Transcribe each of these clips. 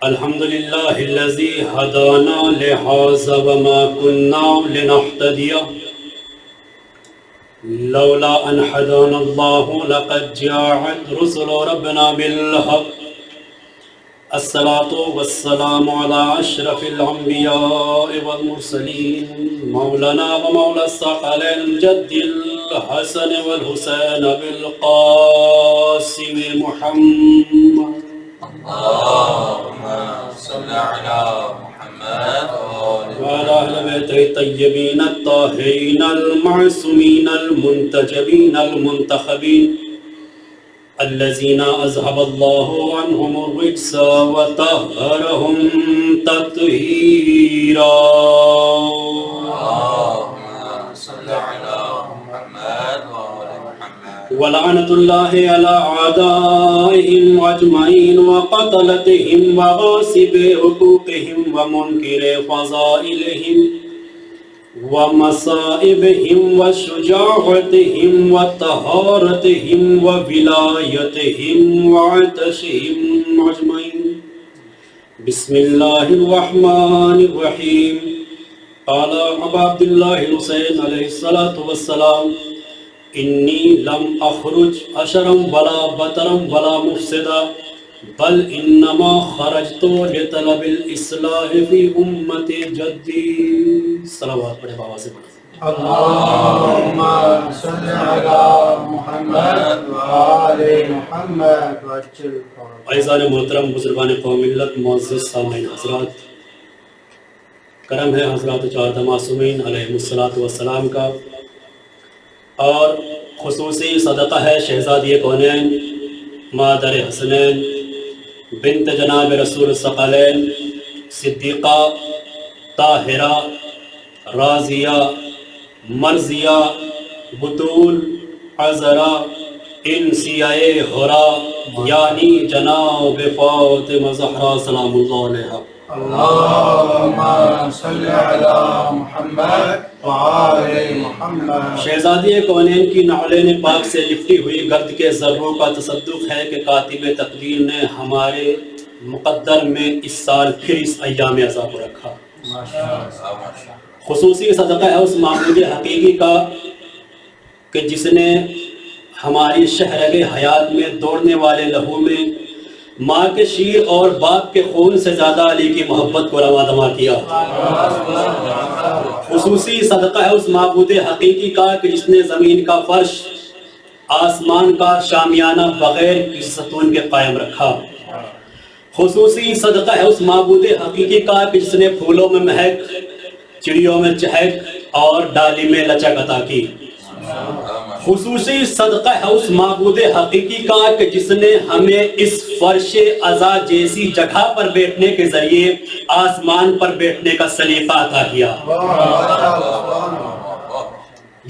الحمد لله الذي هدانا لهذا وما كنا لنهتدي لولا أن هدانا الله لقد جاءت رسل ربنا بالحق. الصلاة والسلام على أشرف الأنبياء والمرسلين مولانا ومولى الثقلين الجد الحسن والحسين بالقاسم محمد. اللهم صل على محمد وعلى أهل بيته الطيبين الطاهرين المعصومين المنتجبين المنتخبين الذين أذهب الله عنهم الرجس وطهرهم تطهيرا. اللهم صل على محمد وعلى محمد. ولعنة الله على أعدائهم أجمعين وقتلتهم وغاصب حقوقهم ومنكر فضائلهم ومصائبهم وشجاعتهم وطهارتهم وولايتهم وعطشهم أجمعين. بسم الله الرحمن الرحيم. قال أبو عبد الله الحسين عليه الصلاة والسلام: إني لم أخرج أشرا ولا بطرا ولا مفسدا بل إنما خرجت لطلب الإصلاح في أمة جدي. صلوات پڑھے بابا سے پڑھا. اللهم صل على محمد وآل محمد وعجل فرجهم. عزیزان محترم، بزرگان قوم ملت، معزز سامعین حضرات، کرم ہے حضرات چار معصومین علیہم الصلاۃ والسلام کا، اور خصوصی صدقہ ہے شہزادی کونین مادر حسنین بنت جناب رسول الثقلین صدیقہ طاہرہ راضیہ مرضیہ بطول عذرا انسیہ ہرا یعنی جناب فاطمہ زہرا سلام اللہ علیہا. اللهم صل على محمد وآل محمد. شہزادی کونین کی نعلین پاک سے لپٹی ہوئی گرد کے ذروں کا تصدق ہے کہ کاتب تقدیر نے ہمارے مقدر میں اس سال پھر اس ایام عزا کو رکھا. خصوصی صدقہ ہے اس معبود حقیقی کا کہ جس نے ہماری شہرگ حیات میں دوڑنے والے لہو میں ماں کے شیر اور باپ کے خون سے زیادہ علی کی محبت کو رواں دواں کیا. خصوصی صدقہ ہے اس معبود حقیقی کا کہ جس نے زمین کا فرش آسمان کا شامیانہ بغیر کسی ستون کے قائم رکھا. خصوصی صدقہ ہے اس معبود حقیقی کا کہ جس نے پھولوں میں مہک، چڑیوں میں چہک اور ڈالی میں لچک عطا کی. خصوصی صدقہ ہے اس معبود حقیقی کا کہ جس نے ہمیں اس فرش عزا جیسی جگہ پر بیٹھنے کے ذریعے آسمان پر بیٹھنے کا سلیقہ عطا کیا.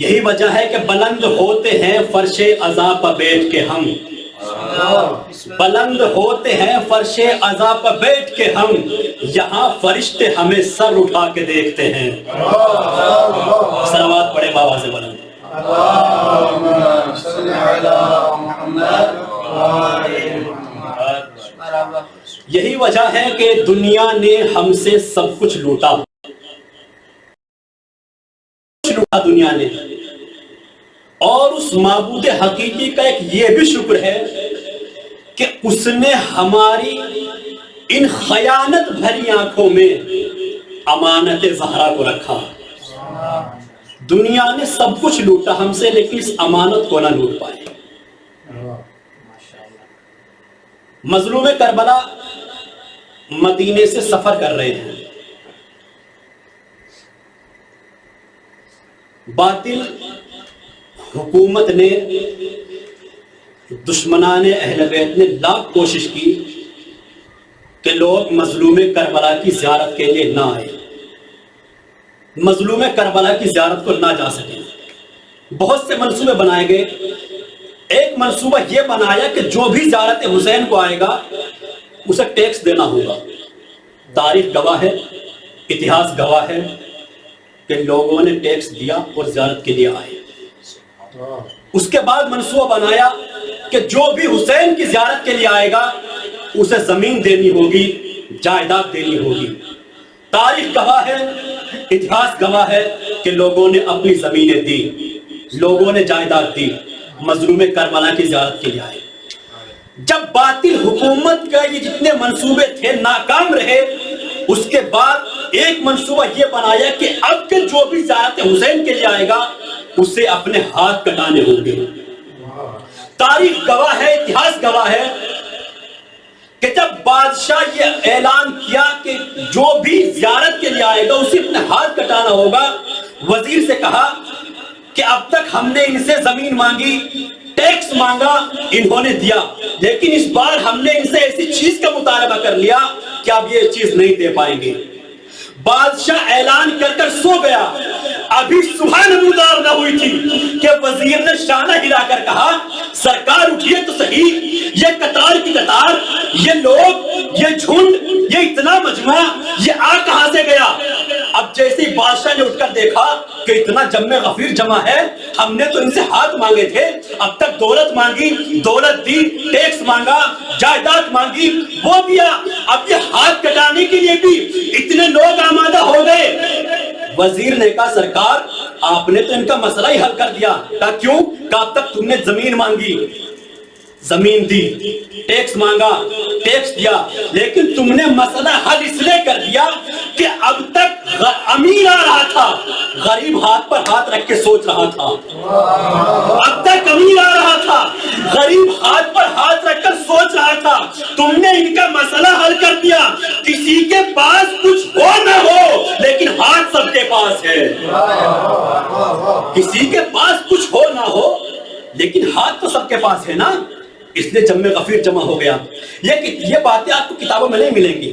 یہی وجہ ہے کہ بلند ہوتے ہیں فرش عزا پر بیٹھ کے ہم، بلند ہوتے ہیں فرش عزا پر بیٹھ کے ہم، یہاں فرشتے ہمیں سر اٹھا کے دیکھتے ہیں. صلوات پڑھے بابا سے بلند. اللهم صل على محمد وآل محمد. یہی وجہ ہے کہ دنیا نے ہم سے سب کچھ لوٹا دنیا نے، اور اس معبود حقیقی کا ایک یہ بھی شکر ہے کہ اس نے ہماری ان خیانت بھری آنکھوں میں امانت زہرا کو رکھا. دنیا نے سب کچھ لوٹا ہم سے لیکن اس امانت کو نہ لوٹ پائے. مظلوم کربلا مدینے سے سفر کر رہے ہیں. باطل حکومت نے، دشمنان اہل بیت نے لاکھ کوشش کی کہ لوگ مظلوم کربلا کی زیارت کے لیے نہ آئے، مظلوم کربلا کی زیارت کو نہ جا سکیں. بہت سے منصوبے بنائے گئے. ایک منصوبہ یہ بنایا کہ جو بھی زیارت حسین کو آئے گا اسے ٹیکس دینا ہوگا. تاریخ گواہ ہے، اتہاس گواہ ہے کہ لوگوں نے ٹیکس دیا اور زیارت کے لیے آئے. اس کے بعد منصوبہ بنایا کہ جو بھی حسین کی زیارت کے لیے آئے گا اسے زمین دینی ہوگی جائیداد دینی ہوگی۔ تاریخ گواہ ہے، اتہاس گواہ ہے کہ لوگوں نے اپنی زمینیں دی، لوگوں نے جائیداد دی، مظلوم کربلا کی زیارت کے لیے آئے۔ جب باطل حکومت کا یہ جتنے منصوبے تھے ناکام رہے، اس کے بعد ایک منصوبہ یہ بنایا کہ اب کے جو بھی زیارت حسین کے لیے آئے گا اسے اپنے ہاتھ کٹانے ہوں گے۔ تاریخ گواہ ہے، اتہاس گواہ ہے کہ جب بادشاہ یہ اعلان کیا کہ جو بھی زیارت کے لیے آئے گا اسے اپنے ہاتھ کٹانا ہوگا، وزیر سے کہا کہ اب تک ہم نے ان سے زمین مانگی، ٹیکس مانگا، انہوں نے دیا، لیکن اس بار ہم نے ان سے ایسی چیز کا مطالبہ کر لیا کہ اب یہ چیز نہیں دے پائیں گے۔ بادشاہ اعلان کر کر سو گیا، ابھی صبح نمودار نہ ہوئی تھی کہ وزیر نے شانہ ہلا کر کہا سرکار اٹھیے تو صحیح، یہ قطار کی قطار، یہ لوگ، یہ جھنڈ، یہ اتنا مجمع، یہ آ کہاں سے گیا؟ اب جیسے ہی بادشاہ نے اٹھ کر دیکھا کہ اتنا جمع غفیر جمع ہے، ہم نے تو ان سے ہاتھ مانگے تھے، اب تک دولت مانگی، دولت دی، ٹیکس مانگا، جائیداد مانگی، وہ دیا، اب یہ ہاتھ کٹانے کے لیے بھی اتنے لوگ آمادہ ہو گئے۔ وزیر نے کہا سرکار آپ نے تو ان کا مسئلہ ہی حل کر دیا۔ کہا کیوں؟ کہا اب تک تم نے زمین مانگی، زمین دی، ٹیکس مانگا، ٹیکس دیا، لیکن تم نے مسئلہ حل اس لیے کر دیا کہ اب تک امیر آ رہا تھا، غریب ہاتھ پر ہاتھ رکھ کے سوچ رہا تھا۔ اب تک امیر آ رہا تھا، غریب ہاتھ پر ہاتھ رکھ کر سوچ رہا تھا، تم نے ان کا مسئلہ حل کر دیا۔ کسی کے پاس کچھ ہو نہ ہو لیکن ہاتھ سب کے پاس ہے، کسی کے پاس کچھ ہو نہ ہو لیکن ہاتھ تو سب کے پاس ہے نا، اس لیے جمع غفیر جمع ہو گیا۔ یہ باتیں آپ کو کتابوں میں نہیں ملیں گی،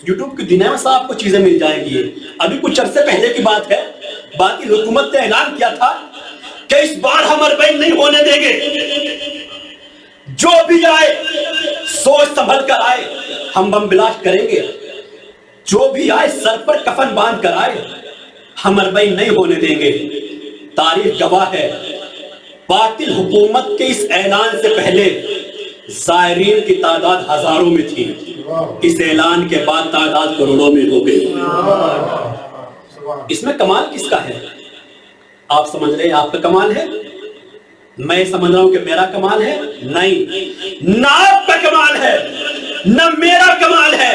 یوٹیوب کی دنیا میں سب آپ کو چیزیں مل جائیں گی۔ ابھی کچھ عرصے پہلے کی بات ہے، باقی حکومت نے اعلان کیا تھا کہ اس بار ہم اربعین نہیں ہونے دیں گے، جو بھی آئے سوچ سنبھل کر آئے، ہم بم بلاسٹ کریں گے، جو بھی آئے سر پر کفن باندھ کر آئے، ہم اربعین نہیں ہونے دیں گے۔ تاریخ گواہ ہے باطل حکومت کے اس اعلان سے پہلے زائرین کی تعداد ہزاروں میں تھی، اس اعلان کے بعد تعداد کروڑوں میں ہو گئی۔ اس میں کمال کس کا ہے؟ آپ سمجھ رہے ہیں آپ کا کمال ہے؟ میں سمجھ رہا ہوں کہ میرا کمال ہے؟ نہیں، نہ آپ کا کمال ہے نہ میرا کمال ہے،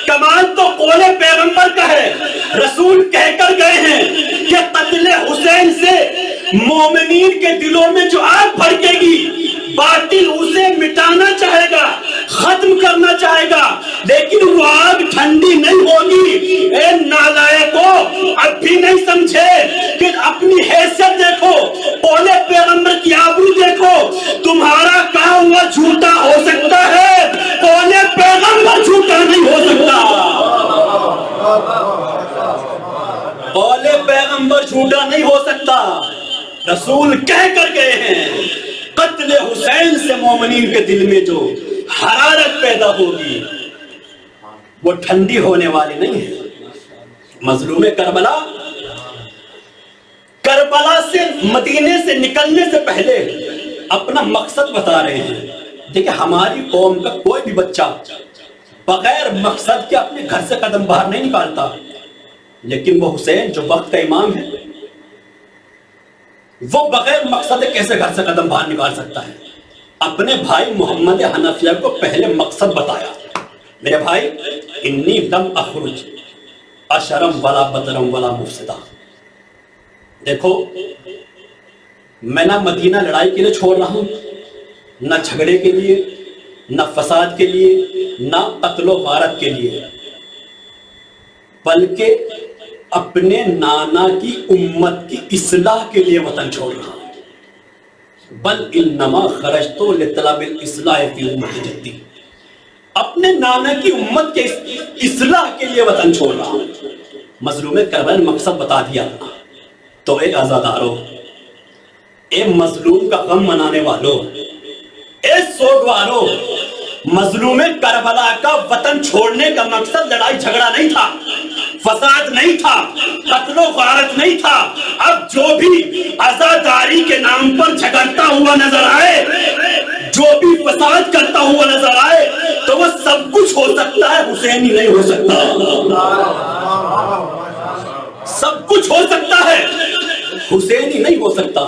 کمال تو قول پیغمبر کا ہے۔ رسول کہہ کر گئے ہیں کہ قتل حسین سے مومنین کے دلوں میں جو آگ بھڑکے گی، باطل اسے مٹانا چاہے گا، ختم کرنا چاہے گا، لیکن وہ آگ ٹھنڈی نہیں ہوگی۔ اے نالائقو، اب بھی نہیں سمجھے کہ اپنی حیثیت دیکھو، قول پیغمبر کی آبرو دیکھو۔ تمہارا کہا ہوا جھوٹا ہو سکتا ہے، قول پیغمبر جھوٹا نہیں ہو سکتا۔ قول پیغمبر جھوٹا نہیں ہو سکتا۔ رسول کہہ کر گئے ہیں قتل حسین سے مومنین کے دل میں جو حرارت پیدا ہوگی وہ ٹھنڈی ہونے والی نہیں ہے۔ مظلوم کربلا سے مدینے سے نکلنے سے پہلے اپنا مقصد بتا رہے ہیں۔ دیکھیں ہماری قوم کا کوئی بھی بچہ بغیر مقصد کے اپنے گھر سے قدم باہر نہیں نکالتا، لیکن وہ حسین جو وقت کا امام ہے وہ بغیر مقصد کیسے گھر سے قدم باہر نکال سکتا ہے؟ اپنے بھائی محمد حنفیہ کو پہلے مقصد بتایا، میرے بھائی انی لم اخرج اشرم ولا بدرم ولا مفسدہ۔ دیکھو میں نہ مدینہ لڑائی کے لیے چھوڑ رہا ہوں، نہ جھگڑے کے لیے، نہ فساد کے لیے، نہ قتل و غارت کے لیے، بلکہ اپنے نانا کی امت کی اصلاح کے لیے وطن چھوڑ رہا ہوں۔ بل انما خرجت لطلب الاصلاح فی امت جدی، اپنے نانا کی امت کے اصلاح کے لیے وطن چھوڑ رہا ہوں۔ مظلوم کربلا نے مقصد بتا دیا۔ تو اے آزادارو، اے مظلوم کا غم منانے والو، اے سوگوارو، مظلوم کربلا کا وطن چھوڑنے کا مقصد لڑائی جھگڑا نہیں تھا، فساد نہیں تھا، قتل و غارت نہیں تھا۔ اب جو بھی عزاداری کے نام پر جھگڑتا ہوا نظر آئے، جو بھی فساد کرتا ہوا نظر آئے تو وہ سب کچھ ہو سکتا ہے، حسین ہی نہیں ہو سکتا۔ سب کچھ ہو سکتا ہے، حسین ہی نہیں ہو سکتا،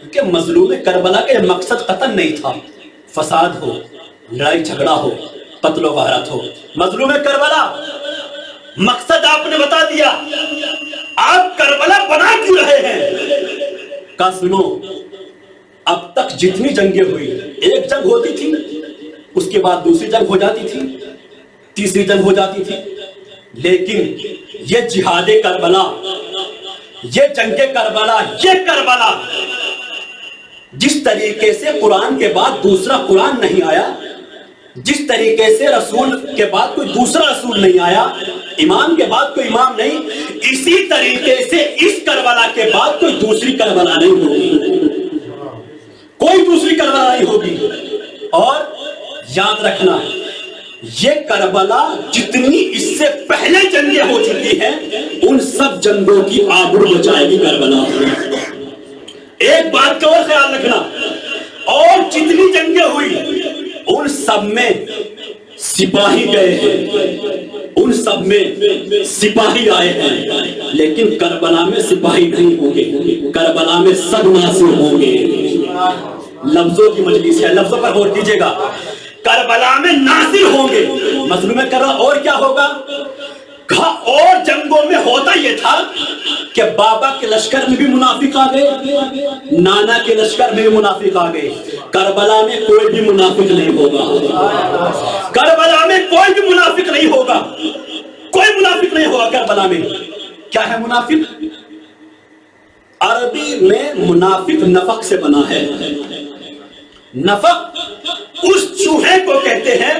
کیونکہ مظلوم کربلا کا مقصد قتل نہیں تھا، فساد ہو، لڑائی جھگڑا ہو، قتل و غارت ہو۔ مظلوم کربلا مقصد آپ نے بتا دیا، آپ کربلا بنا کیوں رہے ہیں؟ کہا سنو، اب تک جتنی جنگیں ہوئی، ایک جنگ ہوتی تھی، اس کے بعد دوسری جنگ ہو جاتی تھی، تیسری جنگ ہو جاتی تھی، لیکن یہ جہاد کربلا، یہ جنگ کربلا، یہ کربلا جس طریقے سے قرآن کے بعد دوسرا قرآن نہیں آیا، جس طریقے سے رسول کے بعد کوئی دوسرا رسول نہیں آیا، امام کے بعد کوئی امام نہیں، اسی طریقے سے اس کربلا کے بعد کوئی دوسری کربلا نہیں ہوگی، کوئی دوسری کربلا نہیں ہوگی۔ اور یاد رکھنا، یہ کربلا جتنی اس سے پہلے جنگیں ہو چکی ہیں ان سب جنگوں کی آبرو بچائے گی کربلا۔ ایک بات کا اور خیال رکھنا، اور جتنی جنگیں ہوئی ان سب میں سپاہی گئے ہیں، ان سب میں سپاہی آئے ہیں، لیکن کربلا میں سپاہی نہیں ہوں گے، کربلا میں سب ناصر ہوں گے۔ لفظوں کی مجلس ہے، لفظوں پر غور کیجئے گا، کربلا میں ناصر ہوں گے۔ مظلوم کربلا اور کیا ہوگا؟ کہا اور جنگوں میں ہوتا یہ تھا کہ بابا کے لشکر میں بھی منافق آ گئے، نانا کے لشکر میں بھی منافق آ گئے، کربلا میں کوئی بھی منافق نہیں ہوگا، کربلا میں کوئی بھی منافق نہیں ہوگا، کوئی منافق نہیں ہوگا کربلا میں۔ کیا ہے منافق؟ عربی میں منافق نفق سے بنا ہے۔ نفق اس چوہے کو کہتے ہیں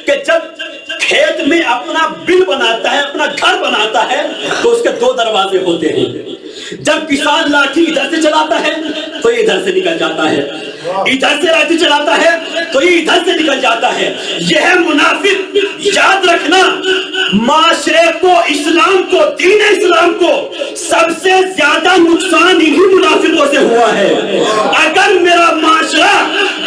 کہ جب کھیت میں اپنا بل بناتا ہے، اپنا گھر بناتا ہے تو اس کے دو دروازے ہوتے ہیں، جب کسان لاٹھی ادھر سے چلاتا ہے تو یہ ادھر سے نکل جاتا ہے، ادھر سے لاٹھی چلاتا ہے تو یہ ادھر سے نکل جاتا ہے، یہ ہے منافق۔ یاد رکھنا، معاشرے کو، اسلام کو، دین اسلام کو سب سے زیادہ نقصان انہی منافقوں سے ہوا ہے۔ اگر میرا معاشرہ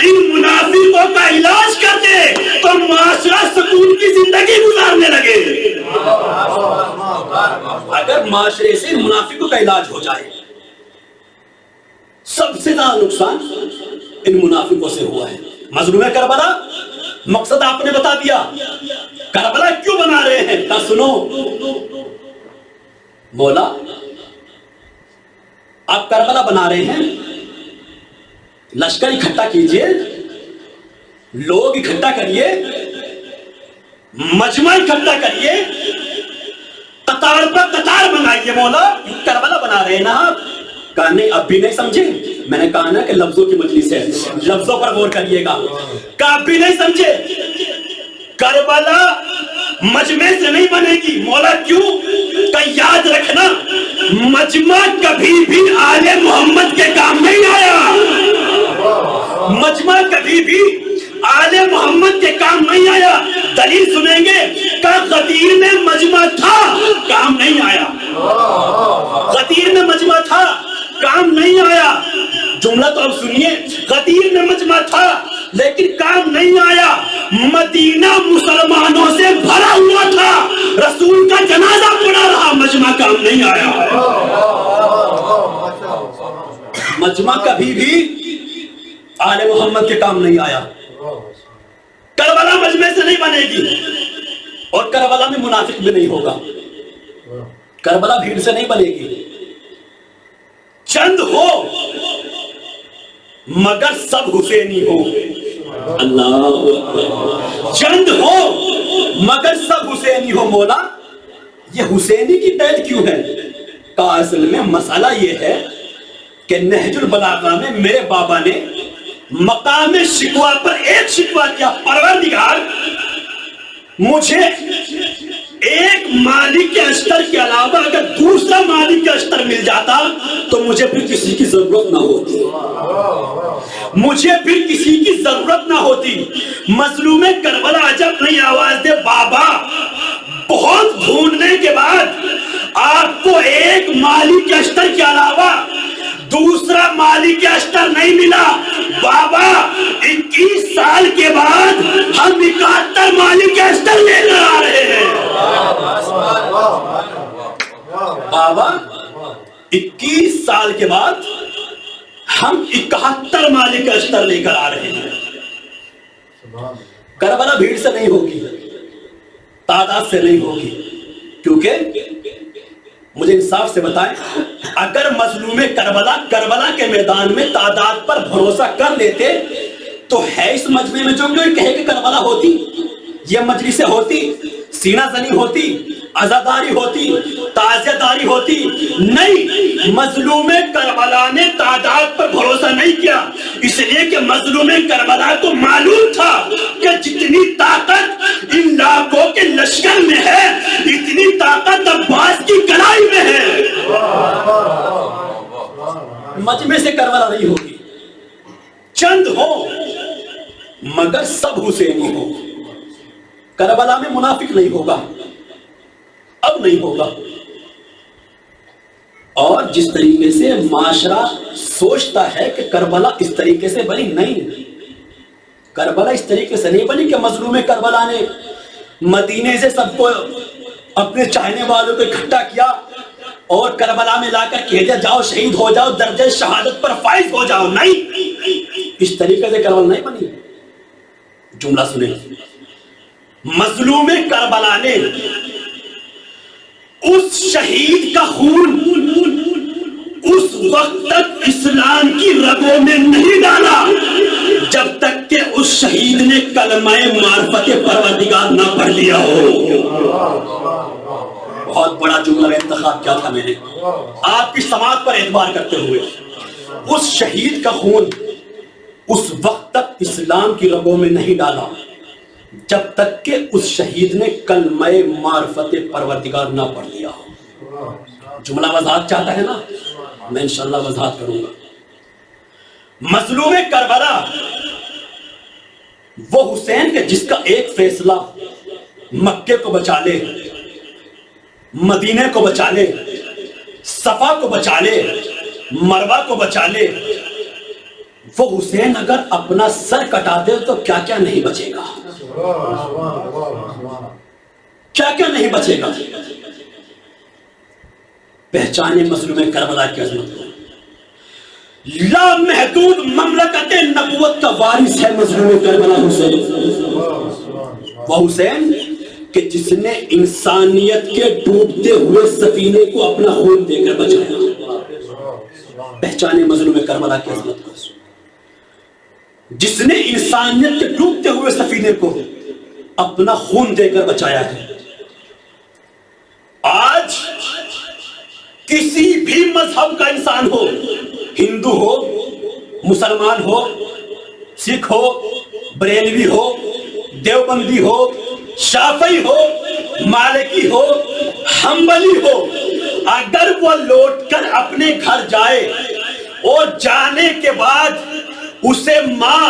ان منافقوں کا علاج کر دے تو معاشرہ سکون کی زندگی گزارنے لگے۔ اگر معاشرے سے منافقوں کا علاج ہو جائے، سب سے زیادہ نقصان ان منافقوں سے ہوا ہے۔ مظلوم کربلا مقصد آپ نے بتا دیا، کربلا کیوں بنا رہے ہیں؟ کہا سنو مولا، آپ کربلا بنا رہے ہیں، لشکر اکٹھا کیجئے، لوگ اکٹھا کریے، مجمع اکٹھا کریے، قطار پر قطار بنائیے مولا، کربلا بنا رہے ہیں نا آپ؟ کہا نہیں، اب بھی نہیں سمجھے؟ میں نے کہا نا کہ لفظوں کی مجلس ہے، لفظوں پر غور کریے گا۔ کہا اب بھی نہیں سمجھے؟ کربلا مجمع سے نہیں بنے گی مولا، کیوں؟ کہ یاد رکھنا، مجمع کبھی بھی آل محمد کے کام نہیں آیا، مجمع کبھی بھی آل محمد کے کام نہیں آیا۔ دلیل سنیں گے کہ غدیر میں مجمع تھا، کام نہیں آیا، غدیر میں مجمع تھا، کام نہیں آیا۔ جملہ تو اب سنیے، غدیر میں مجمع تھا لیکن کام نہیں آیا، مدینہ مسلمانوں سے بھرا ہوا تھا، رسول کا جنازہ پڑا رہا، مجمع کام نہیں آیا۔ مجمع کبھی بھی آل محمد کے کام نہیں آیا۔ کربلا مجمع سے نہیں بنے گی، اور کربلا میں منافق بھی نہیں ہوگا، کربلا بھیڑ سے نہیں بنے گی۔ چند ہو مگر سب حسینی ہو، اللہ، چند ہو مگر سب حسینی ہو۔ مولا یہ حسینی کی قید کیوں ہے؟ کہ اصل میں مسئلہ یہ ہے کہ نہج البلاغہ میں میرے بابا نے مقام شکوہ پر ایک شکوہ کیا، پروردگار مجھے ایک مالک کے اشتر کے علاوہ اگر دوسرا مالک کے اشتر مل جاتا تو مجھے پھر کسی کی ضرورت نہ ہوتی، مجھے پھر کسی کی ضرورت نہ ہوتی۔ مظلوم کربلا جب نہیں آواز دے بابا، بہت ڈھونڈنے کے بعد آپ کو ایک مالک کے اشتر کے علاوہ دوسرا مالک اشتر نہیں ملا، بابا 21 سال کے بعد ہم 71 مالک ایسٹر لے کر آ رہے ہیں. بابا 21 سال کے بعد ہم 71 مالک ایسٹر لے کر آ رہے ہیں. کربلا بھیڑ سے نہیں ہوگی، تعداد سے نہیں ہوگی، کیونکہ مجھے انصاف سے بتائیں، اگر مظلوم کربلا کے میدان میں تعداد پر بھروسہ کر لیتے تو ہے اس مجمع میں جو کوئی کہے کہ کربلا ہوتی، یہ مجلس ہوتی، سینہ زنی ہوتی، عزاداری ہوتی، تعزیہ داری ہوتی. نہیں، مظلوم کربلا نے تعداد پر بھروسہ نہیں کیا، اس لیے کہ مظلوم کربلا کو معلوم تھا کہ جتنی طاقت ان لاکھوں کے لشکر میں ہے اتنی طاقت عباس کی کلائی میں ہے. مجمع سے کربلا نہیں ہوگی، چند ہو مگر سب حسینی ہو. کربلا میں منافق نہیں ہوگا، اب نہیں ہوگا. اور جس طریقے سے معاشرہ سوچتا ہے کہ کربلا اس طریقے سے بنی، نہیں، کربلا اس طریقے سے نہیں بنی کہ مظلوم کربلا نے مدینے سے سب کو اپنے چاہنے والوں کو اکٹھا کیا اور کربلا میں لا کر کہہ دیا جاؤ شہید ہو جاؤ، درجہ شہادت پر فائز ہو جاؤ. نہیں، اس طریقے سے کربلا نہیں بنی. جملہ سنیں، مظلوم کربلا نے اس شہید کا خون اس وقت تک اسلام کی رگوں میں نہیں ڈالا جب تک کہ اس شہید نے کلمہ معرفت پروردگار نہ پڑھ لیا ہو. بہت بڑا جملہ انتخاب کیا تھا میں نے آپ کی سماعت پر اعتبار کرتے ہوئے. اس شہید کا خون اس وقت تک اسلام کی رگوں میں نہیں ڈالا جب تک کہ اس شہید نے کلمہ معرفت پروردگار نہ پڑھ لیا ہو. جملہ وضاحت چاہتا ہے نا، میں انشاءاللہ وضاحت کروں گا. مظلوم کربلا وہ حسین کے جس کا ایک فیصلہ مکے کو بچا لے، مدینے کو بچا لے، صفا کو بچا لے، مروہ کو بچا لے. وہ حسین اگر اپنا سر کٹا دے تو کیا کیا نہیں بچے گا، کیا کیا نہیں بچے گا. پہچانے مظلوم کربلا کی عظمت کو. لا محدود مملکت نبوت کا وارث ہے مظلوم کربلا حسین. وہ حسین کہ جس نے انسانیت کے ڈوبتے ہوئے سفینے کو اپنا خون دے کر بچایا. پہچانے مظلوم کربلا کی عظمت کو، جس نے انسانیت کے ڈوبتے ہوئے سفینے کو اپنا خون دے کر بچایا ہے. آج کسی بھی مذہب کا انسان ہو، ہندو ہو، مسلمان ہو، سکھ ہو، بریلوی ہو، دیوبندی ہو، شافعی ہو، مالکی ہو، حنبلی ہو، اگر وہ لوٹ کر اپنے گھر جائے اور جانے کے بعد اسے ماں،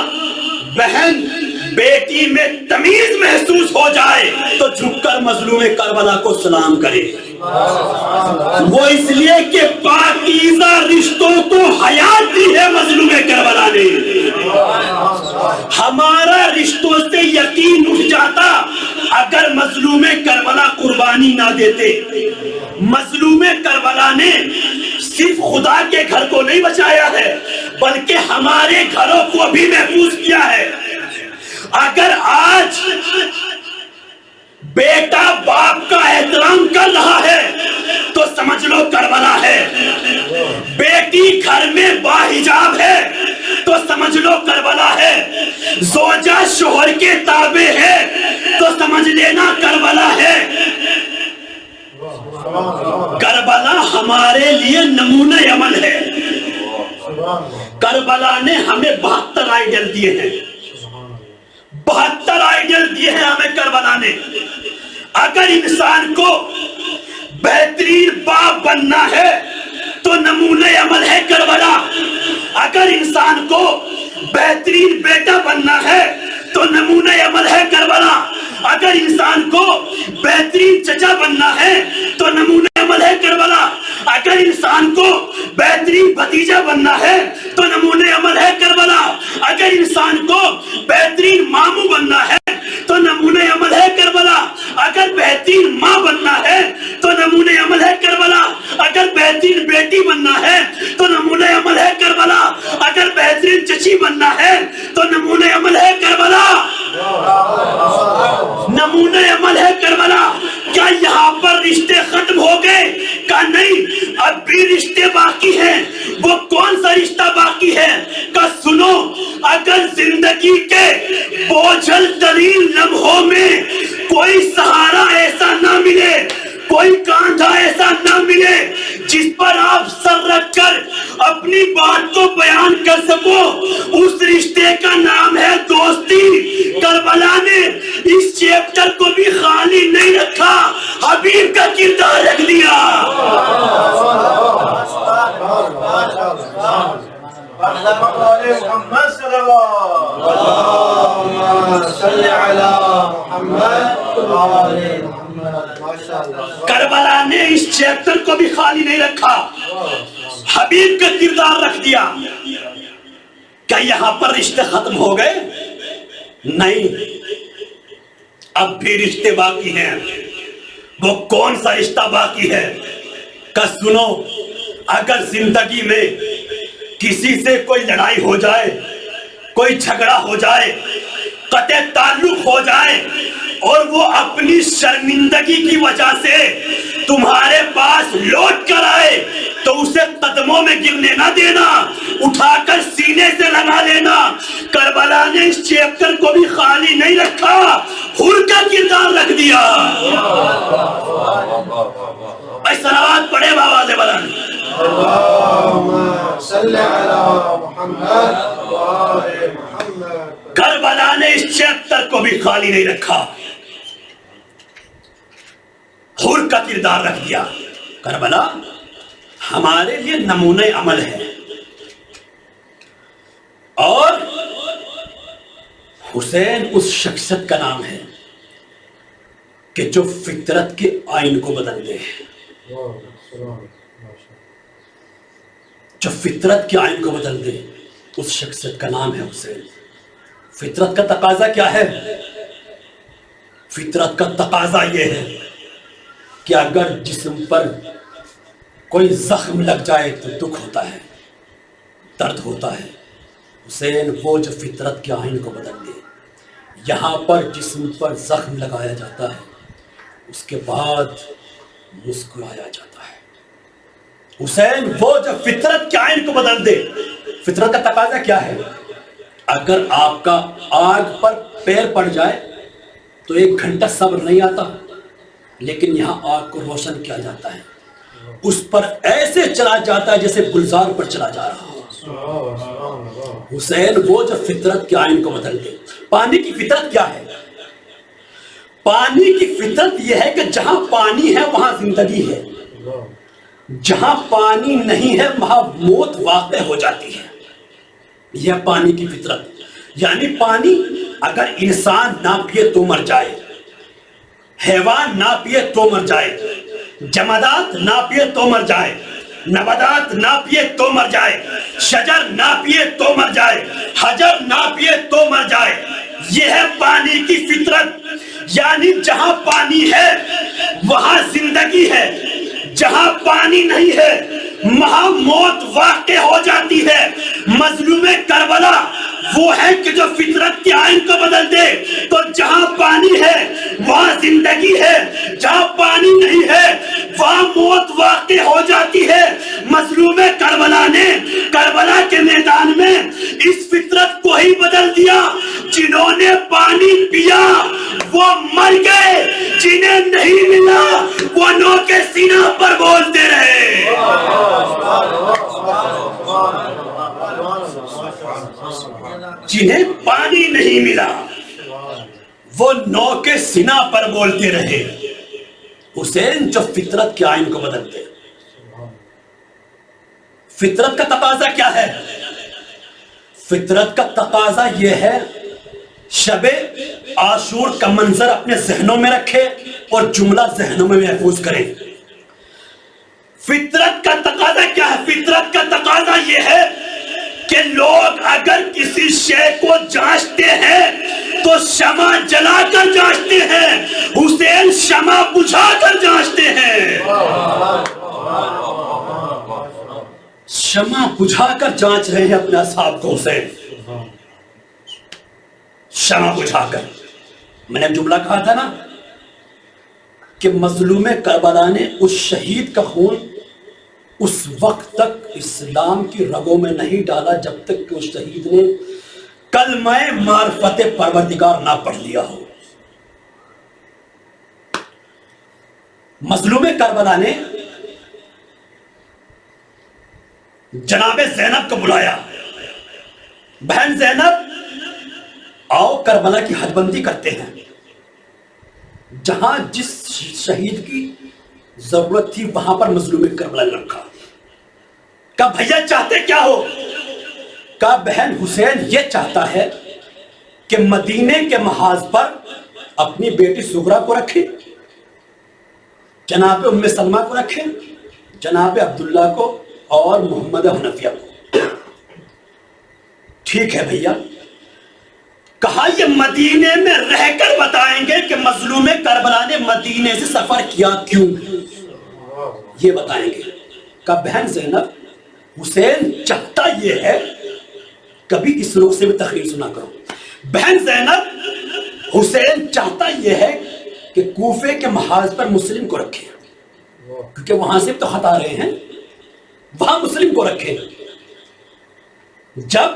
بہن، بیٹی میں تمیز محسوس ہو جائے تو جھک کر مظلوم کربلا کو سلام کرے. وہ اس لیے کہ پاکیزہ رشتوں کو حیات دی ہے مظلوم کربلا نے. ہمارا رشتوں سے یقین اٹھ جاتا اگر مظلوم کربلا قربانی نہ دیتے. مظلوم کربلا نے صرف خدا کے گھر کو نہیں بچایا ہے بلکہ ہمارے گھروں کو بھی محفوظ کیا ہے. اگر آج بیٹا باپ کا احترام کر رہا ہے تو سمجھ لو کربلا ہے. بیٹی گھر میں باحجاب ہے تو سمجھ لو کربلا ہے. زوجہ شوہر کے تابع ہے تو سمجھ لینا کربلا ہے. کربلا ہمارے لیے نمونہ عمل ہے. کربلا نے ہمیں 72 آئیڈیل دیے ہیں، 72 آئیڈیل دیے ہیں ہمیں کربلا نے. اگر انسان کو بہترین باپ بننا ہے تو نمونہ عمل ہے کربلا. اگر انسان کو بہترین بیٹا بننا ہے تو نمونہ عمل ہے کربلا. اگر انسان کو بہترین چچا بننا ہے تو نمونہ عمل ہے کربلا. اگر انسان کو بہترین بھتیجا بننا ہے تو نمونہ عمل ہے کربلا. بہترین ماں بننا ہے تو نمونہ عمل ہے کربلا. اگر بہترین بیٹی بننا ہے تو نمونہ عمل ہے کربلا. اگر بہترین چچی بننا ہے تو نمونہ عمل ہے کربلا. نمونہ عمل ہے کربلا. کیا یہاں پر رشتے ختم ہو گئے؟ کہا نہیں، اب بھی رشتے باقی ہیں. وہ کون سا رشتہ باقی ہے؟ کہا سنو، اگر زندگی کے بوجھل ترین لمحوں میں کوئی سہارا ایسا نہ ملے، کوئی کاندھا ایسا نہ ملے جس پر آپ سر رکھ کر اپنی بات کو بیان کر سکو، اس رشتے کا نام ہے دوستی. کربلا نے اس چیپٹر کو بھی خالی نہیں رکھا، حبیب کا کردار رکھ دیا. محمد صلی اللہ علیہ وسلم. کربلا نے اس چیپٹر کو بھی خالی نہیں رکھا، حبیب کا کردار رکھ دیا. کیا یہاں پر رشتے ختم ہو گئے؟ نہیں، اب بھی رشتے باقی ہیں. وہ کون سا رشتہ باقی ہے؟ کہ سنو، اگر زندگی میں کسی سے کوئی لڑائی ہو جائے، کوئی جھگڑا ہو جائے، قطع تعلق ہو جائے، اور وہ اپنی شرمندگی کی وجہ سے تمہارے پاس لوٹ کر آئے تو اسے قدموں میں گرنے نہ دینا، اٹھا کر سینے سے لگا لینا. کربلا نے اس چیپٹر کو بھی خالی نہیں رکھا، حر کا کردار رکھ دیا. بھائی صلوات پڑھے باواز بلند. اللہم صلی علی محمد وآل محمد. کربلا نے اس چیپٹر کو بھی خالی نہیں رکھا، حر کا کردار رکھ دیا. کربلا ہمارے لیے نمونہ عمل ہے، اور حسین اس شخصیت کا نام ہے کہ جو فطرت کے آئین کو بدل دے. جو فطرت کے آئین کو بدل دے، اس شخصیت کا نام ہے حسین. فطرت کا تقاضا کیا ہے؟ فطرت کا تقاضا یہ ہے کہ اگر جسم پر کوئی زخم لگ جائے تو دکھ ہوتا ہے، درد ہوتا ہے. حسین وہ جو فطرت کے آئین کو بدل دے. یہاں پر جسم پر زخم لگایا جاتا ہے، اس کے بعد مسکرایا جاتا ہے. حسین وہ جو فطرت کے آئین کو بدل دے. فطرت کا تقاضا کیا ہے؟ اگر آپ کا آگ پر پیر پڑ جائے تو 1 گھنٹہ صبر نہیں آتا، لیکن یہاں آگ کو روشن کیا جاتا ہے، اس پر ایسے چلا جاتا ہے جیسے گلزار پر چلا جا رہا ہو. حسین وہ جو فطرت کے آئین کو بدل دے. پانی کی فطرت کیا ہے؟ پانی کی فطرت یہ ہے کہ جہاں پانی ہے وہاں زندگی ہے، جہاں پانی نہیں ہے وہاں موت واقع ہو جاتی ہے. یہ پانی کی فطرت. یعنی پانی اگر انسان نہ پیے تو مر جائے، حیوان نہ پیے تو مر جائے، جمادات نہ پیے تو مر جائے، نباتات نہ پیے تو مر جائے، شجر نہ پیے تو مر جائے، حجر نہ پیے تو مر جائے. یہ ہے پانی کی فطرت. یعنی جہاں پانی ہے وہاں زندگی ہے، جہاں پانی نہیں ہے وہاں موت واقع ہو جاتی ہے. مظلوم کربلا وہ ہے کہ جو فطرت کے آئین کو بدل دے. تو جہاں پانی ہے وہاں زندگی ہے، جہاں پانی نہیں ہے وہاں موت واقع ہو جاتی ہے. مظلوم کربلا نے کربلا کے میدان میں اس فطرت کو ہی بدل دیا. جنہوں نے پانی پیا وہ مر گئے، جنہیں نہیں ملا وہ نوک سینہ پر بولتے رہے. جنہیں پانی نہیں ملا وہ نوک سینہ پر بولتے رہے. حسین جو فطرت کے آئین کو بدلتے. فطرت کا تقاضا کیا ہے؟ فطرت کا تقاضا یہ ہے شب عاشور کا منظر اپنے ذہنوں میں رکھے اور جملہ ذہنوں میں محفوظ کرے. فطرت کا تقاضا کیا ہے؟ فطرت کا تقاضا یہ ہے کہ لوگ اگر کسی شے کو جانچتے ہیں تو شمع جلا کر جانچتے ہیں، حسین شمع بجھا کر جانچتے ہیں، شمع بجھا کر جانچ رہے ہیں اپنے اصحاب کو حسین، شمع بجھا کر۔ میں نے جملہ کہا تھا نا کہ مظلوم کربلا نے اس شہید کا خون اس وقت تک اسلام کی رگوں میں نہیں ڈالا جب تک کہ اس شہید نے کلمہ معرفت پروردگار نہ پڑھ لیا ہو۔ مظلوم کربلا نے جناب زینب کو بلایا، بہن زینب آؤ کربلا کی حد بندی کرتے ہیں، جہاں جس شہید کی ضرورت تھی وہاں پر مظلوم کربلا نے رکھا۔ کہا بھیا چاہتے کیا ہو؟ کہا بہن حسین یہ چاہتا ہے کہ مدینے کے محاذ پر اپنی بیٹی سغرا کو رکھے، جناب ام سلمہ کو رکھے، جناب عبداللہ کو اور محمد حنفیہ کو۔ ٹھیک ہے بھیا۔ کہا یہ مدینے میں رہ کر بتائیں گے کہ مظلوم کربلا نے مدینے سے سفر کیا کیوں، یہ بتائیں گے۔ کہا بہن زینب حسین چاہتا یہ ہے، کبھی اس رخ سے بھی تقریر سنا کرو، بہن زینب حسین چاہتا یہ ہے کہ کوفے کے محاذ پر مسلم کو رکھے، کیونکہ وہاں سے تو خط آ رہے ہیں، وہاں مسلم کو رکھے۔ جب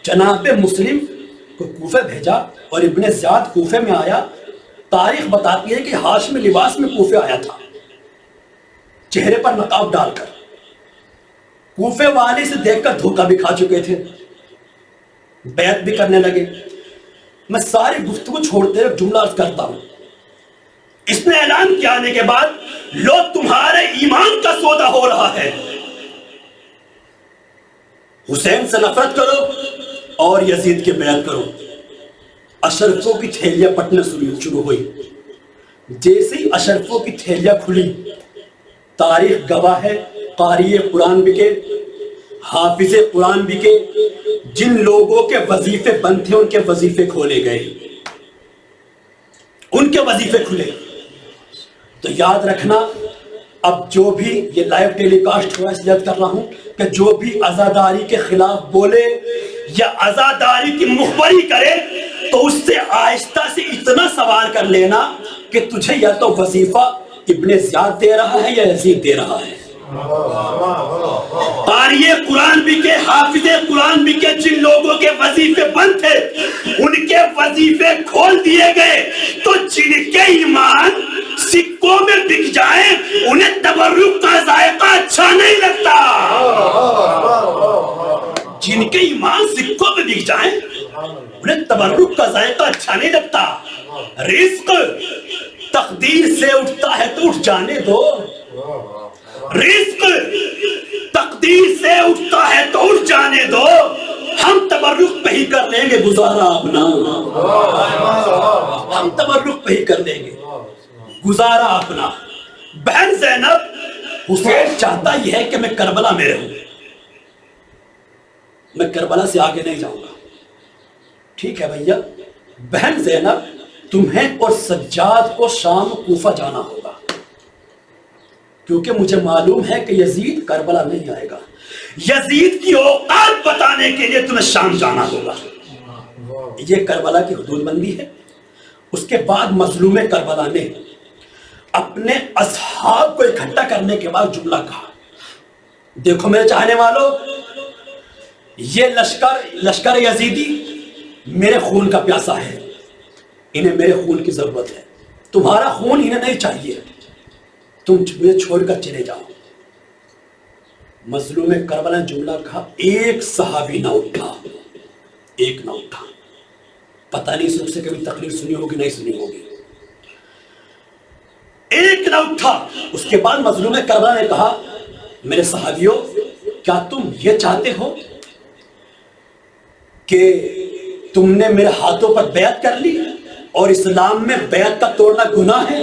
جناب مسلم کو کوفے بھیجا اور ابن زیاد کوفے میں آیا، تاریخ بتاتی ہے کہ ہاشمی لباس میں کوفے آیا تھا، چہرے پر نقاب ڈال کر۔ کوفے والے سے دیکھ کر دھوکہ بھی کھا چکے تھے، بیعت بھی کرنے لگے۔ میں ساری گفتگو چھوڑتے ہوئے جملہ عرض کرتا ہوں، اس نے اعلان کیا آنے کے بعد لو تمہارے ایمان کا سودا ہو رہا ہے، حسین سے نفرت کرو اور یزید کے بیعت کرو۔ اشرفوں کی تھیلیاں پٹنا شروع ہوئی۔ جیسے ہی اشرفوں کی تھیلیاں کھلی، تاریخ گواہ ہے، قاری قرآن بکے، حافظ قرآن بکے، جن لوگوں کے وظیفے بند تھے ان کے وظیفے کھولے گئے، ان کے وظیفے کھلے۔ تو یاد رکھنا، اب جو بھی یہ لائیو ٹیلی کاسٹ ہوا، اس لیے کر رہا ہوں کہ جو بھی عزاداری کے خلاف بولے یا عزاداری کی مخبری کرے تو اس سے آہستہ سے اتنا سوال کر لینا کہ تجھے یا تو وظیفہ ابن زیاد دے رہا ہے یا یزید دے رہا ہے۔ قاری قرآن بھی کے، حافظ قرآن بھی کے، جن لوگوں کے وظیفے بند تھے ان کے وظیفے کھول دیے گئے، تو جن کے ایمان سکوں میں بک جائیں انہیں تبرک کا ذائقہ اچھا نہیں لگتا۔ جن کے ایمان سکوں میں بک جائیں انہیں تبرک کا ذائقہ اچھا نہیں لگتا۔ رزق تقدیر سے اٹھتا ہے تو اٹھ جانے دو، رزق تقدیر سے اٹھتا ہے تو اٹھ جانے دو، ہم تبرک پہ ہی کر لیں گے گزارا اپنا، ہم تبرک پہ ہی کر لیں گے گزارا اپنا۔ بہن زینب حسین چاہتا یہ ہے کہ میں کربلا میں رہوں، میں کربلا سے آگے نہیں جاؤں گا۔ ٹھیک ہے بھیا، بہن زینب تمہیں اور سجاد کو شام کوفہ جانا ہوگا، کیونکہ مجھے معلوم ہے کہ یزید کربلا نہیں آئے گا، یزید کی اوقات بتانے کے لیے تمہیں شام جانا ہوگا۔ یہ کربلا کی حدود بندی ہے۔ اس کے بعد مظلوم کربلا نے اپنے اصحاب کو اکٹھا کرنے کے بعد جملہ کہا، دیکھو میرے چاہنے والوں، یہ لشکر یزیدی میرے خون کا پیاسا ہے، انہیں میرے خون کی ضرورت ہے، تمہارا خون انہیں نہیں چاہیے، تم مجھے چھوڑ کر چلے جاؤ۔ مظلوم کربلا نے جملہ کہا، ایک صحابی نہ اٹھا، ایک نہ اٹھا۔ پتہ نہیں اس سے کبھی تقریر سنی ہوگی نہیں سنی ہوگی، ایک نہ اٹھا۔ اس کے بعد مظلوم کربلا نے کہا، میرے صحابیوں، کیا تم یہ چاہتے ہو کہ تم نے میرے ہاتھوں پر بیعت کر لی اور اسلام میں بیعت کا توڑنا گناہ ہے؟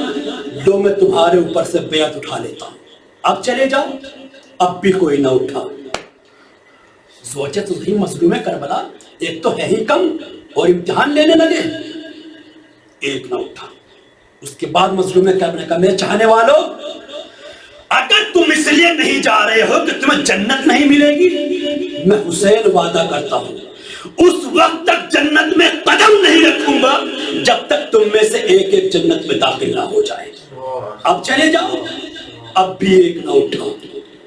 لو میں تمہارے اوپر سے بیعت اٹھا لیتا ہوں، اب چلے جاؤ۔ اب بھی کوئی نہ اٹھا۔ سوچے تو صحیح، مظلوم کربلا ایک تو ہے ہی کم اور امتحان لینے لگے، ایک نہ اٹھا۔ اس کے بعد مظلوم کربلا نے کہا میرے چاہنے والوں، اگر تم اس لیے نہیں جا رہے ہو کہ تمہیں جنت نہیں ملے گی، میں حسین وعدہ کرتا ہوں اس وقت تک جنت میں قدم نہیں رکھوں گا جب تک تم میں سے ایک ایک جنت میں داخل نہ ہو جائے۔ اب چلے جاؤ۔ اب بھی ایک نہ اٹھا،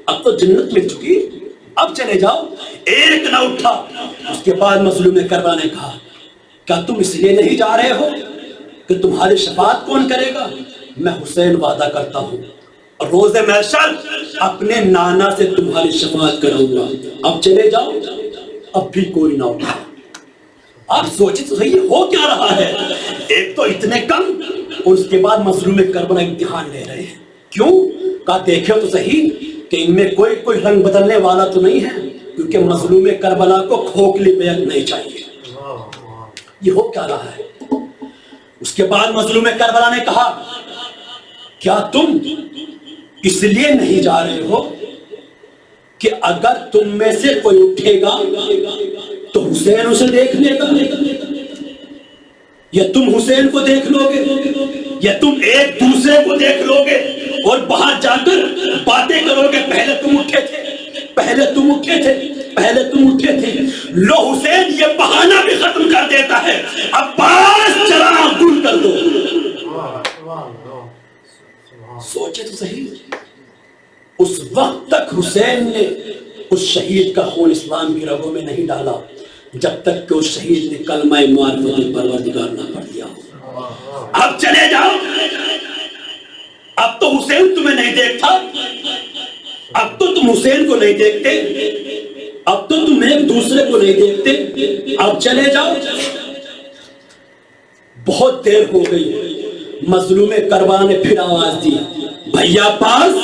اب تو جنت مل چکی، اب چلے جاؤ، ایک نہ اٹھا۔ اس کے بعد مظلوم کربلا نے کہا کیا تم اس لیے نہیں جا رہے ہو کہ تمہاری شفاعت کون کرے گا؟ میں حسین وعدہ کرتا ہوں روز محشر اپنے نانا سے تمہاری شفاعت کراؤں گا، اب چلے جاؤ۔ اب بھی کوئی نہ اٹھا۔ آپ سوچیں تو صحیح ہو کیا رہا ہے، ایک تو اتنے کم اور اس کے بعد مظلوم کربلا امتحان لے رہے ہیں۔ کیوں؟ کہا دیکھو تو صحیح کہ ان میں کوئی رنگ بدلنے والا تو نہیں ہے، کیونکہ مظلوم کربلا کو کھوکھلی بیعت نہیں چاہیے۔ یہ ہو کیا رہا ہے؟ اس کے بعد مظلوم کربلا نے کہا کیا تم اس لیے نہیں جا رہے ہو کہ اگر تم میں سے کوئی اٹھے گا تو حسین اسے دیکھ لے گا، یا تم حسین کو دیکھ لو گے، یا تم ایک دوسرے کو دیکھ لو گے اور باہر جا کر باتیں کرو گے پہلے تم اٹھے تھے، پہلے تم اٹھے تھے، پہلے تم اٹھے تھے۔ لو حسین یہ بہانہ بھی ختم کر دیتا ہے، عباس چراغ گل کر دو۔ سوچے تو صحیح، اس وقت تک حسین نے اس شہید کا خون اسلام کی رگوں میں نہیں ڈالا جب تک کہ اس شہید نے کلمہ معرفت پروردگار نہ پڑھ دیا ہو۔ اب چلے جاؤ، اب تو حسین تمہیں نہیں دیکھتا، اب تو تم حسین کو نہیں دیکھتے، اب تو تم ایک دوسرے کو نہیں دیکھتے، اب چلے جاؤ۔ بہت دیر ہو گئی، مظلوم کربلا نے پھر آواز دی بھیا پاس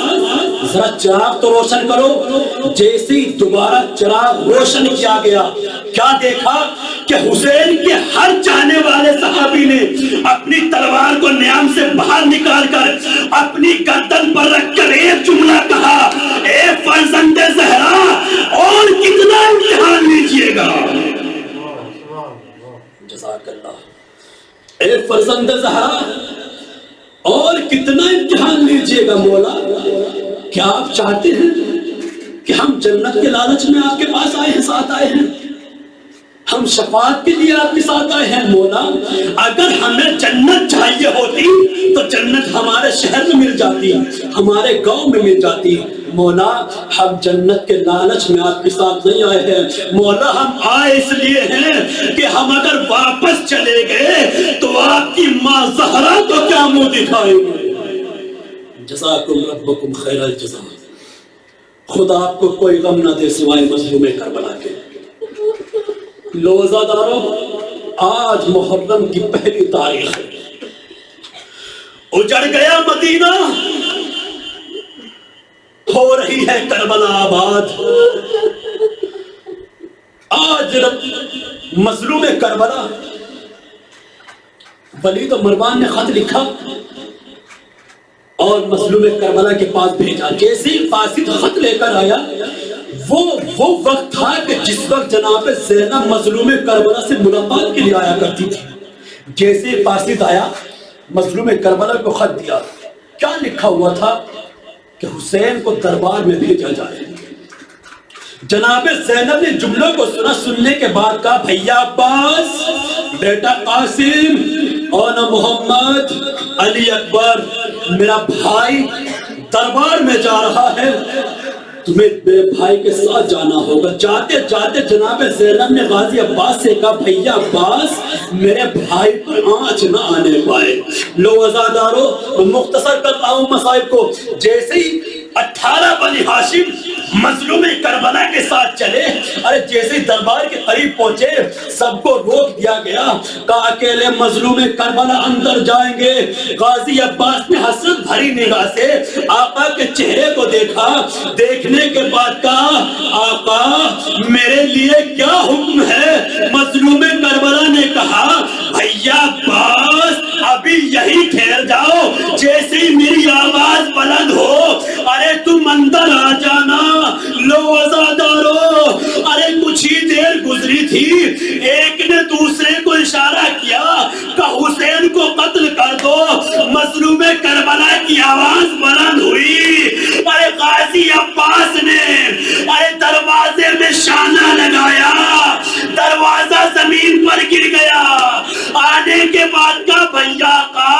ذرا چراغ تو روشن کرو۔ جیسے ہی دوبارہ چراغ روشن کیا گیا، کیا دیکھا کہ حسین کے ہر چاہنے والے صحابی نے اپنی تلوار کو نیام سے باہر نکال کر اپنی گردن پر رکھ کر ایک جملہ کہا اے فرزند زہرا اور کتنا امتحان لیجئے گا۔ جزاک اللہ۔ اے فرزند زہرا اور کتنا امتحان لیجئے گا مولا، کیا آپ چاہتے ہیں کہ ہم جنت کے لالچ میں آپ کے پاس آئے ہیں، ساتھ آئے ہیں، ہم شفاعت کے لیے آپ کے ساتھ آئے ہیں؟ مولا اگر ہمیں جنت چاہیے ہوتی تو جنت ہمارے شہر میں مل جاتی، ہمارے گاؤں میں مل جاتی۔ مولا ہم جنت کے لالچ میں آپ کے ساتھ نہیں آئے ہیں، مولا ہم آئے اس لیے ہیں کہ ہم اگر واپس چلے گئے تو آپ کی ماں زہرا تو کیا منہ دکھائیں گے۔ جزاکم ربکم خیر الجزا۔ خدا آپ کو کوئی غم نہ دے سوائے مظلوم کربلا کے۔ روزہ داروں، آج محرم کی پہلی تاریخ ہے، اجڑ گیا مدینہ، ہو رہی ہے کربلا آباد۔ آج مظلوم کربلا ولید و مروان نے خط لکھا اور مظلوم کربلا کے پاس بھیجا۔ جیسے ہی قاصد خط لے کر آیا، وہ وقت تھا کہ جس وقت جناب زینب مظلوم کربلا سے ملاقات کے لیے آیا کرتی تھی۔ جیسے ہی قاصد آیا، مظلوم کربلا کو خط دیا، کیا لکھا ہوا تھا کہ حسین کو دربار میں بھیجا جائے۔ جناب زینب نے جملوں کو سنا، سننے کے بعد کہا بھیا عباس، بیٹا قاسم اور محمد، علی اکبر، میرا بھائی دربار میں جا رہا ہے، تمہیں میرے بھائی کے ساتھ جانا ہوگا۔ جاتے جاتے جناب زینب نے غازی عباس سے کہا بھیا عباس، میرے بھائی پر آنچ نہ آنے پائے۔ لو عزادارو، مختصر کرتا ہوں مصائب کو۔ جیسے ہی 18 بنی ہاشم مظلوم کربلا کے ساتھ چلے، ارے جیسے دربار کے قریب پہنچے سب کو روک دیا گیا، کہا اکیلے مظلوم کربلا اندر جائیں گے۔ غازی عباس نے حسرت بھری نگاہ سے آقا کے چہرے کو دیکھا، دیکھنے کے بعد کہا آقا میرے لیے کیا حکم ہے؟ مظلوم کربلا نے کہا بھیا عباس ابھی یہی ٹھہر جاؤ، جیسے ہی میری آواز بلند ہو ارے تم اندر آ جانا۔ لو عزادارو، ارے کچھ مظلوم کربلا کی آواز بلند ہوئی، ارے غازی عباس نے ارے دروازے میں شانہ لگایا، دروازہ زمین پر گر گیا۔ آنے کے بعد کا بھیا کا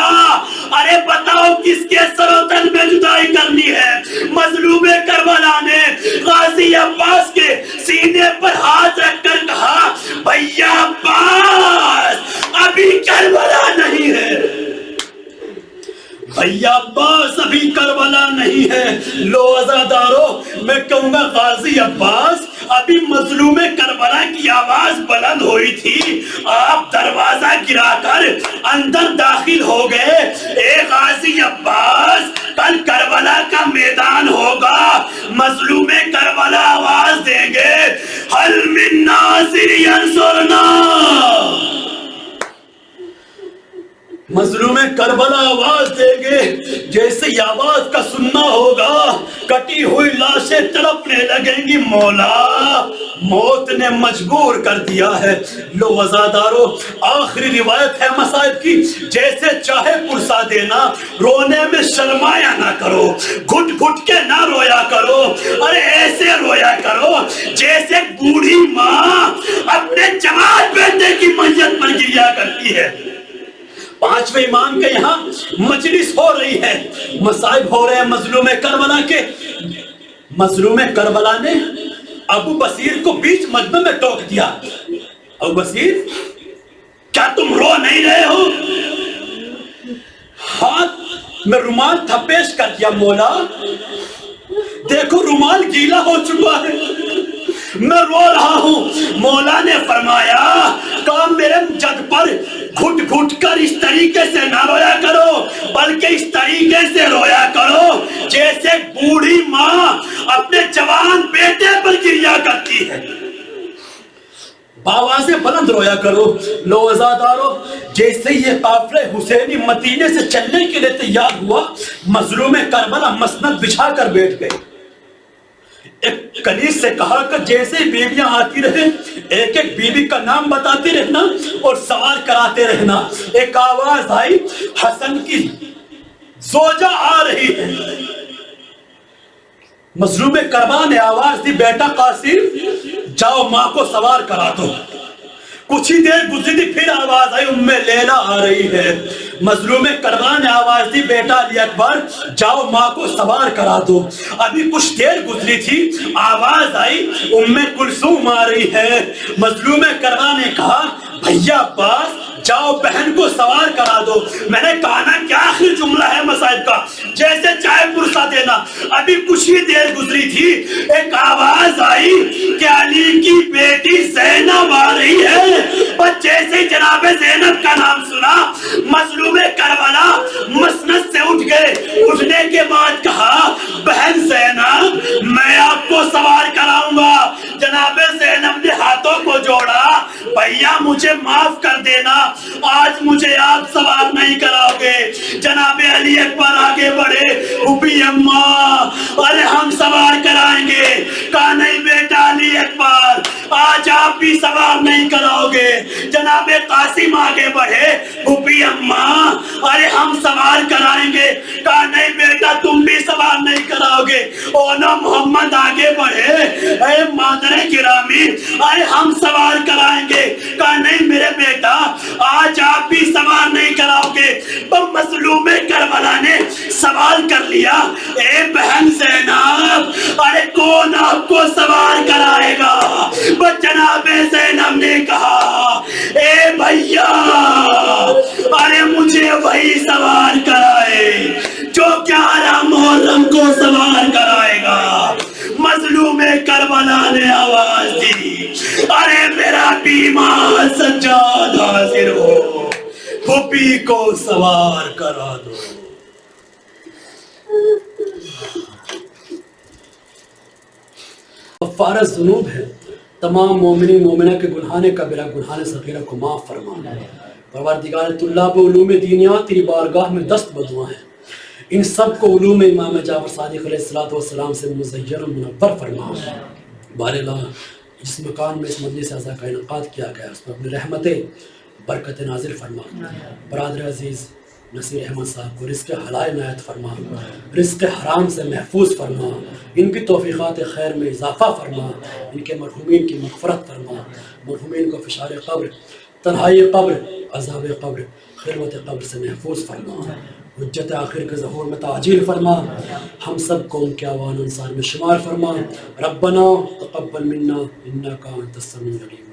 ارے بتاؤ کس کے سر و تن میں جدائی کرنی ہے؟ مظلوم کربلا نے غازی عباس کے سینے پر ہاتھ رکھ کر کہا بھیا عباس ابھی کربلا نہیں ہے، بھیا عباس ابھی کربلا نہیں ہے۔ لو عزادارو میں کہوں گا غازی عباس ابھی مظلوم کربلا کی آواز بلند ہوئی تھی، آپ دروازہ گرا کر اندر داخل ہو گئے۔ اے غازی عباس کل کربلا کا میدان ہوگا، مظلوم کربلا آواز دیں گے حل من ناصر ینصرنا، مظلوم کربلا آواز دیں گے۔ جیسے یہ آواز کا سننا ہوگا کٹی ہوئی لاشیں تڑپنے لگیں گی، مولا موت نے مجبور کر دیا ہے۔ لو وزادارو آخری روایت ہے مصائب کی، جیسے چاہے پرسا دینا، رونے میں شرمایا نہ کرو، گھٹ گھٹ کے نہ رویا کرو، ارے ایسے رویا کرو جیسے بوڑھی ماں اپنے جوان بیٹے کی میت پر گریا کرتی ہے۔ پانچویں امام کے یہاں مجلس ہو رہی ہے، مصائب ہو رہے ہیں مظلوم کربلا کے۔ مظلوم کربلا نے ابو بصیر کو بیچ مجمع میں ٹوک دیا، ابو بصیر کیا تم رو نہیں رہے ہو؟ ہاتھ میں رومال تھا پیش کر دیا، مولا دیکھو رومال گیلا ہو چکا ہے، میں رو رہا ہوں۔ مولا نے فرمایا کہ میرے جد پر گھٹ گھٹ کر اس طریقے سے نہ رویا کرو، بلکہ اس طریقے سے رویا کرو جیسے بوڑھی ماں اپنے جوان بیٹے پر گریا کرتی ہے، بآوازیں بلند رویا کرو۔ لو عزادارو جیسے یہ قافلہ حسینی مدینے سے چلنے کے لیے تیار ہوا، مظلوم کربلا مسند بچھا کر بیٹھ گئے۔ ایک کنیز سے کہا کہ جیسے بیویاں آتی رہے ایک ایک بیوی کا نام بتاتے رہنا اور سوال کراتے رہنا۔ ایک آواز آئی حسن کی زوجہ آ رہی ہے۔ مظلوم کربلا نے آواز دی بیٹا قاسم جاؤ ماں کو سوار کرا دو۔ کچھ ہی دیر گزری تھی پھر آواز آئی ام لیلا آ رہی ہے۔ مظلوم کربلا نے آواز دی بیٹا علی اکبر جاؤ ماں کو سوار کرا دو۔ ابھی کچھ دیر گزری تھی آواز آئی ام کلثوم آ رہی ہے۔ مظلوم کربلا نے کہا بھیا عباس جاؤ بہن کو سوار کرا دو۔ میں نے کہا نا کیا آخری جملہ ہے مصائب کا، جیسے چائے پرسا دینا۔ ابھی کچھ ہی دیر گزری تھی ایک آواز آئی کہ علی کی بیٹی زینب آ رہی ہے۔ بس جیسے جناب زینب کا نام سنا مظلوم کربلا مسند سے اٹھ گئے۔ اٹھنے کے بعد کہا بہن زینب میں آپ کو سوار کراؤں گا۔ جناب زینب نے ہاتھوں کو جوڑا بھیا مجھے معاف کر دینا، آج مجھے آپ سوار نہیں کراؤ گے۔ جناب علی اکبر آگے بڑھے ابھی اماں ارے ہم سوار کرائیں گے۔ کہا نہیں بیٹا علی اکبر آج آپ بھی سوار نہیں کراؤ گے۔ جناب قاسم آگے بڑھے ابھی اماں ارے ہم سوار کرائیں گے۔ کہا نہیں بیٹا تم بھی سوار نہیں کراؤ گے۔ اونا محمد آگے بڑھے اے مادر گرامی ارے ہم سوار کرائیں گے۔ کہا نہیں میرے بیٹا آج آپ بھی سوار نہیں کراؤ گے۔ تو مظلوم کربلا نے سوال کر لیا اے بہن زینب ارے کون آپ کو سوار کرائے گا؟ بس جناب زینب نے کہا اے بھیا ارے مجھے وہی سوار کرائے جو گیارہ محرم کو سوار کرائے گا۔ مظلوم کربلا نے آواز دی ارے میرا بیمار سجاد حاضر ہو، پھوپھی کو سوار کرا دو۔ غفار الذنوب ہے، تمام مومنین مومنہ کے گناہ کبیرہ گناہ صغیرہ کو معاف فرما۔ پروردگار طلاب علوم دینیات تیری بارگاہ میں دست بدعا ہیں، ان سب کو علوم امام جعفر صادق علیہ السلام سے مزین و منور فرما۔ باراللہ جس مکان میں اس مجلس اعزا کا انعقاد کیا گیا اس پر اپنی رحمت برکت نازل فرما۔ برادر عزیز نصیر احمد صاحب کو رزق حلال عنایت فرما، رزق حرام سے محفوظ فرما، ان کی توفیقات خیر میں اضافہ فرما، ان کے مرحومین کی مغفرت فرما، مرحومین کو فشار قبر، تنہائی قبر، عذاب قبر، خلوت قبر سے محفوظ فرما، حجت آخر کے ظہور میں تعجیل فرما، ہم سب کو ان کے اعوان انصار میں شمار فرما۔ ربنا تقبل منا انک انت السمیع العلیم۔